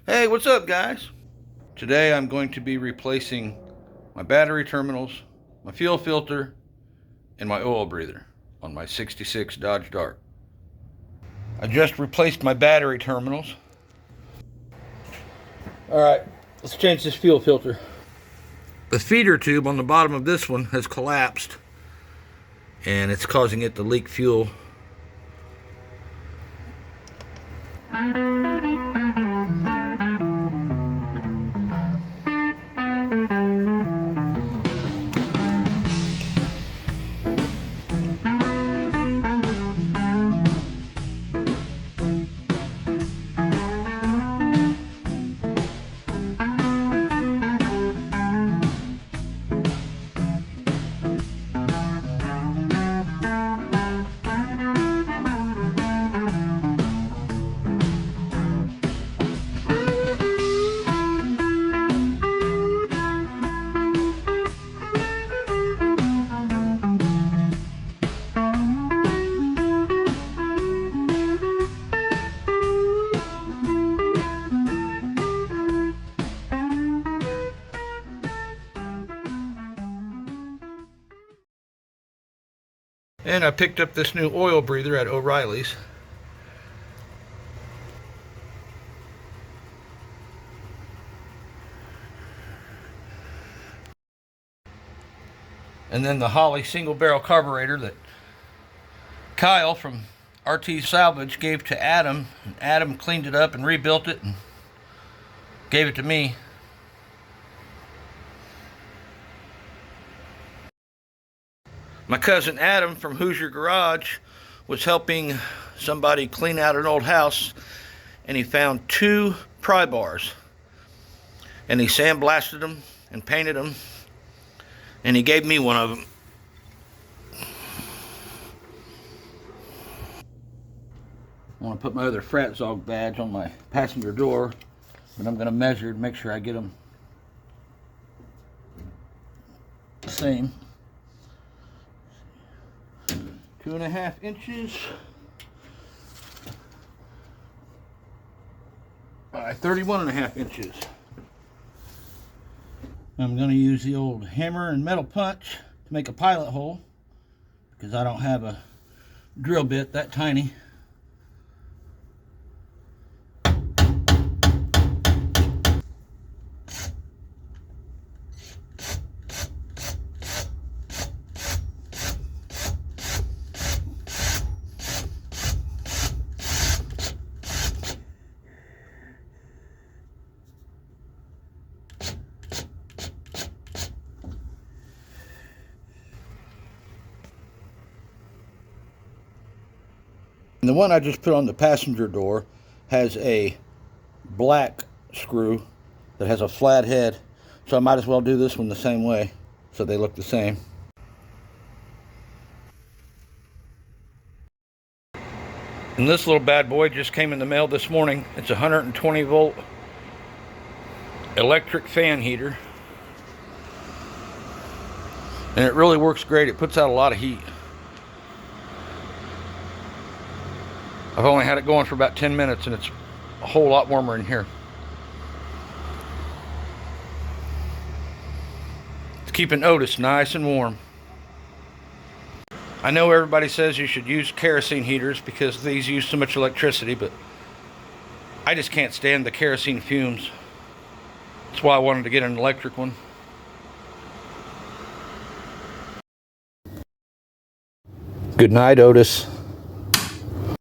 Hey, what's up, guys? Today I'm going to be replacing my battery terminals, my fuel filter, and my oil breather on my 66 Dodge Dart. I just replaced my battery terminals. Alright, let's change this fuel filter. The feeder tube on the bottom of this one has collapsed and it's causing it to leak fuel. And I picked up this new oil breather at O'Reilly's. And then the Holley single barrel carburetor that Kyle from RT Salvage gave to Adam. Adam cleaned it up and rebuilt it and gave it to me. My cousin Adam from Hoosier Garage was helping somebody clean out an old house, and he found two pry bars, and he sandblasted them and painted them, and he gave me one of them. I want to put my other Fratzog badge on my passenger door, but I'm going to measure and make sure I get them the same. 2.5 inches by 31.5 inches. I'm going to use the old hammer and metal punch to make a pilot hole because I don't have a drill bit that tiny. And the one I just put on the passenger door has a black screw that has a flat head, so I might as well do this one the same way so they look the same. And this little bad boy just came in the mail this morning. It's a 120 volt electric fan heater, and it really works great. It puts out a lot of heat. I've only had it going for about 10 minutes and it's a whole lot warmer in here. It's keeping Otis nice and warm. I know everybody says you should use kerosene heaters because these use so much electricity, but I just can't stand the kerosene fumes. That's why I wanted to get an electric one. Good night, Otis.